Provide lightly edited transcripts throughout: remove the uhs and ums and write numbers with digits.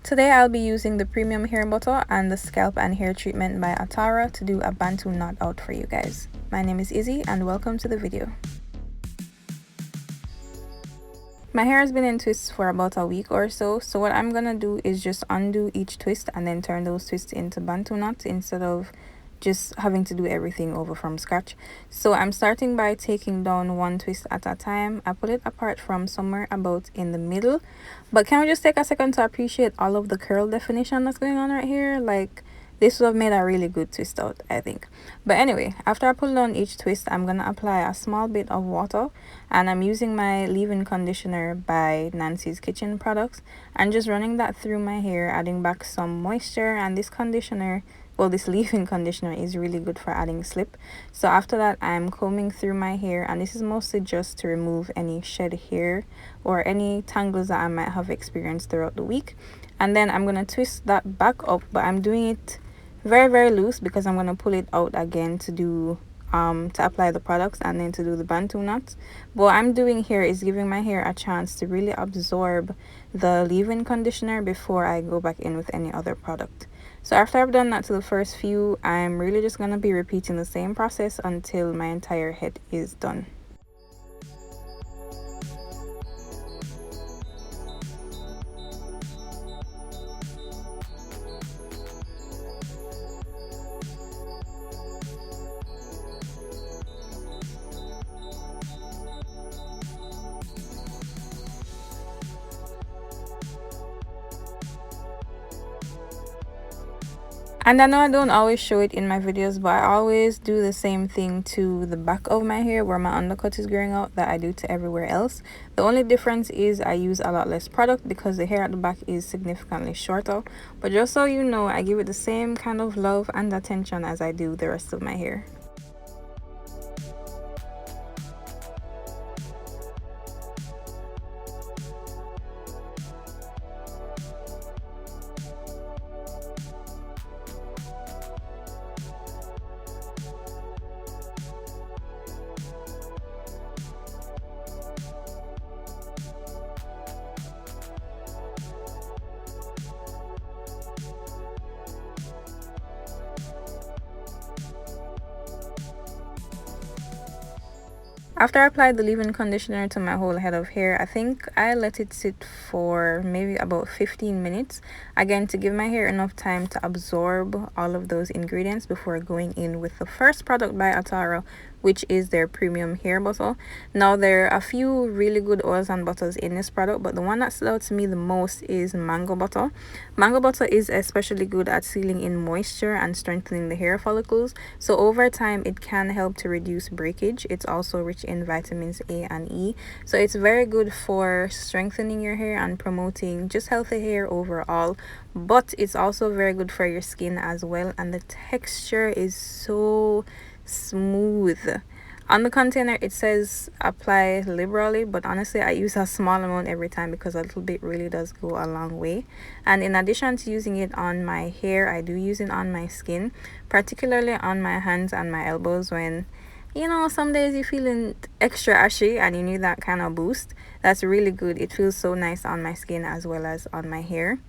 Today I'll be using the premium hair butter and the scalp and hair treatment by Atarah to do a Bantu knot out for you guys. My name is Izzy and welcome to the video. My hair has been in twists for about a week or so what I'm gonna do is just undo each twist and then turn those twists into Bantu knots instead of just having to do everything over from scratch. So I'm starting by taking down one twist at a time. I pull it apart from somewhere about in the middle, but can we just take a second to appreciate all of the curl definition that's going on right here? Like, this would have made a really good twist out, I think. But anyway, after I pull down each twist, I'm gonna apply a small bit of water, and I'm using my leave-in conditioner by Nancy's Kitchen products and just running that through my hair, adding back some moisture. And this conditioner, well, this leave-in conditioner is really good for adding slip. So after that, I'm combing through my hair, and this is mostly just to remove any shed hair or any tangles that I might have experienced throughout the week. And then I'm going to twist that back up, but I'm doing it very loose because I'm going to pull it out again to do to apply the products and then to do the Bantu knots. But what I'm doing here is giving my hair a chance to really absorb the leave-in conditioner before I go back in with any other product. So after I've done that to the first few, I'm really just going to be repeating the same process until my entire head is done. And I know I don't always show it in my videos, but I always do the same thing to the back of my hair where my undercut is growing out that I do to everywhere else. The only difference is I use a lot less product because the hair at the back is significantly shorter. But just so you know, I give it the same kind of love and attention as I do the rest of my hair. After I applied the leave-in conditioner to my whole head of hair, I think I let it sit for maybe about 15 minutes. Again, to give my hair enough time to absorb all of those ingredients before going in with the first product by Atarah, which is their premium hair butter. Now, there are a few really good oils and butters in this product, but the one that stood out to me the most is mango butter. Mango butter is especially good at sealing in moisture and strengthening the hair follicles. So over time, it can help to reduce breakage. It's also rich in vitamins A and E. So it's very good for strengthening your hair and promoting just healthy hair overall. But it's also very good for your skin as well. And the texture is so smooth. On the container it says apply liberally, but honestly I use a small amount every time because a little bit really does go a long way. And in addition to using it on my hair, I do use it on my skin, particularly on my hands and my elbows when, you know, some days you're feeling extra ashy and you need that kind of boost. That's really good. It feels so nice on my skin as well as on my hair.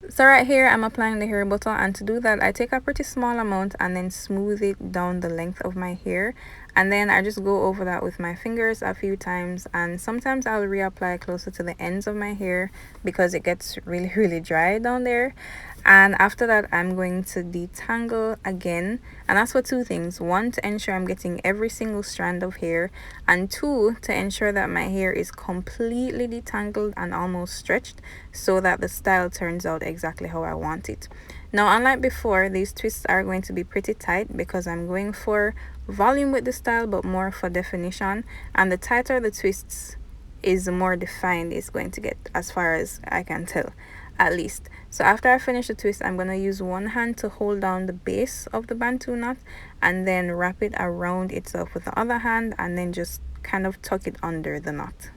So right here I'm applying the hair butter, and to do that I take a pretty small amount and then smooth it down the length of my hair, and then I just go over that with my fingers a few times, and sometimes I'll reapply closer to the ends of my hair because it gets really dry down there. And after that I'm going to detangle again, and that's for two things: one, to ensure I'm getting every single strand of hair, and two, to ensure that my hair is completely detangled and almost stretched so that the style turns out exactly how I want it. Now, unlike before, these twists are going to be pretty tight because I'm going for volume with the style but more for definition, and the tighter the twists is, the more defined it's going to get, as far as I can tell, at least. So after I finish the twist, I'm going to use one hand to hold down the base of the Bantu knot and then wrap it around itself with the other hand and then just kind of tuck it under the knot.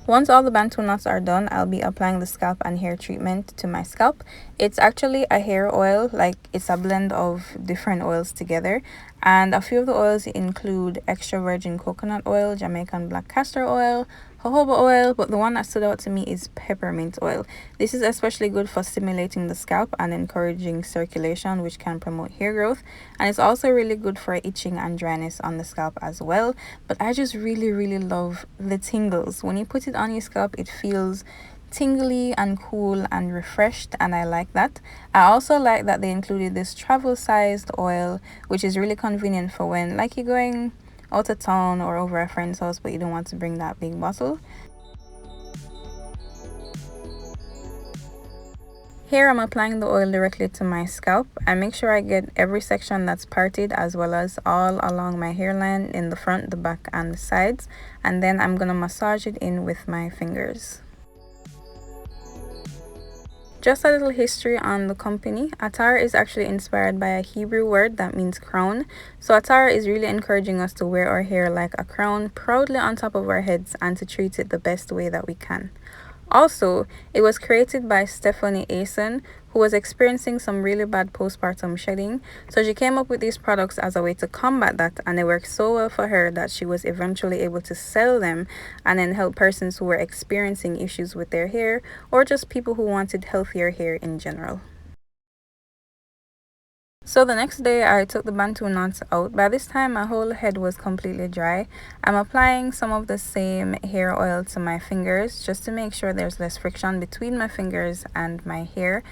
Once all the Bantu knots are done, I'll be applying the scalp and hair treatment to my scalp. It's actually a hair oil, like it's a blend of different oils together. And a few of the oils include extra virgin coconut oil, Jamaican black castor oil, jojoba oil, but the one that stood out to me is peppermint oil. This is especially good for stimulating the scalp and encouraging circulation, which can promote hair growth. And it's also really good for itching and dryness on the scalp as well. But I just really love the tingles. When you put it on your scalp, it feels tingly and cool and refreshed, and I like that. I also like that they included this travel sized oil, which is really convenient for when like you're going out of town or over a friend's house but you don't want to bring that big bottle. Here I'm applying the oil directly to my scalp. I make sure I get every section that's parted as well as all along my hairline in the front, the back and the sides, and then I'm gonna massage it in with my fingers. Just a little history on the company. Atarah is actually inspired by a Hebrew word that means crown. So Atarah is really encouraging us to wear our hair like a crown proudly on top of our heads and to treat it the best way that we can. Also, it was created by Stephanie Asen, who was experiencing some really bad postpartum shedding. So she came up with these products as a way to combat that, and they worked so well for her that she was eventually able to sell them and then help persons who were experiencing issues with their hair or just people who wanted healthier hair in general. So the next day I took the Bantu knots out. By this time my whole head was completely dry. I'm applying some of the same hair oil to my fingers just to make sure there's less friction between my fingers and my hair.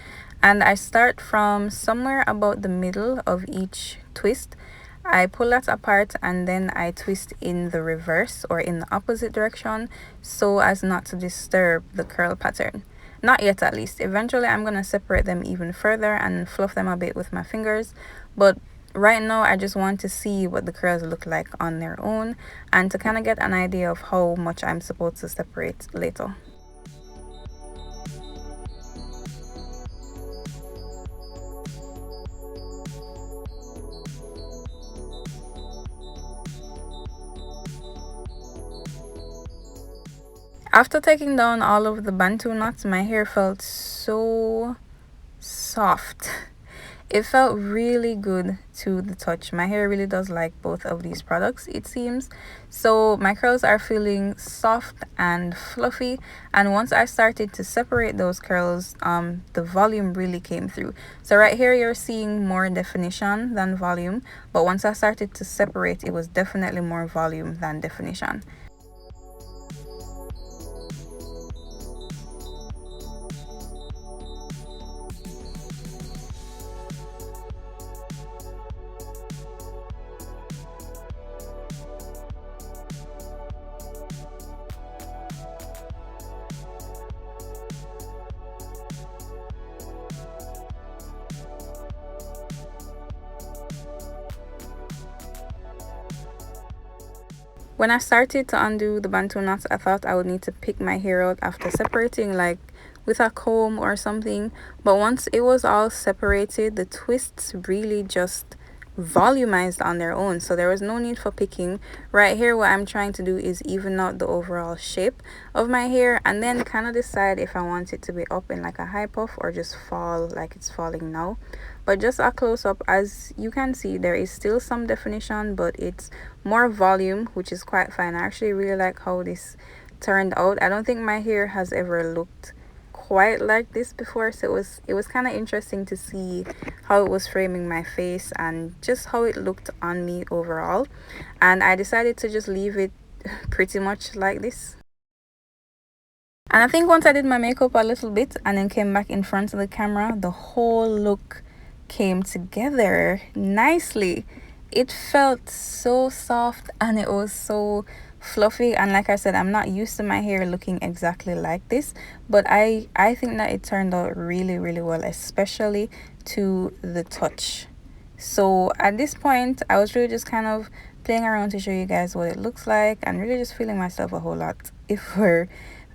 And I start from somewhere about the middle of each twist. I pull that apart and then I twist in the reverse or in the opposite direction so as not to disturb the curl pattern. Not yet, at least. Eventually I'm gonna separate them even further and fluff them a bit with my fingers, but right now I just want to see what the curls look like on their own and to kind of get an idea of how much I'm supposed to separate later. After taking down all of the Bantu knots, my hair felt so soft. It felt really good to the touch. My hair really does like both of these products, it seems. So my curls are feeling soft and fluffy, and once I started to separate those curls, the volume really came through. So right here you're seeing more definition than volume, but once I started to separate, it was definitely more volume than definition. When I started to undo the Bantu knots, I thought I would need to pick my hair out after separating, like with a comb or something. But once it was all separated, the twists really just volumized on their own. So there was no need for picking. Right here, what I'm trying to do is even out the overall shape of my hair and then kind of decide if I want it to be up in like a high puff or just fall like it's falling now. But just a close-up, as you can see, there is still some definition, but it's more volume, which is quite fine. I actually really like how this turned out. I don't think my hair has ever looked quite like this before, so it was kind of interesting to see how it was framing my face and just how it looked on me overall. And I decided to just leave it pretty much like this. And I think once I did my makeup a little bit and then came back in front of the camera, the whole look came together nicely. It felt so soft and it was so fluffy, and like I said, I'm not used to my hair looking exactly like this, but I think that it turned out really well, especially to the touch. So at this point I was really just kind of playing around to show you guys what it looks like and really just feeling myself a whole lot, if we're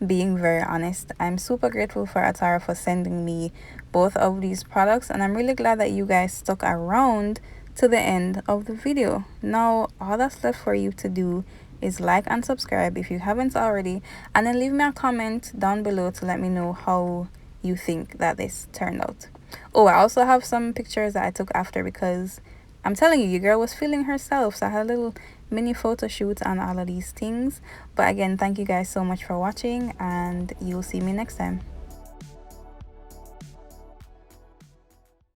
being very honest. I'm super grateful for Atarah for sending me both of these products, and I'm really glad that you guys stuck around to the end of the video. Now all that's left for you to do is like and subscribe if you haven't already, and then leave me a comment down below to let me know how you think that this turned out. Oh, I also have some pictures that I took after, because I'm telling you, your girl was feeling herself. So I had a little mini photo shoot and all of these things. But again, thank you guys so much for watching, and you'll see me next time.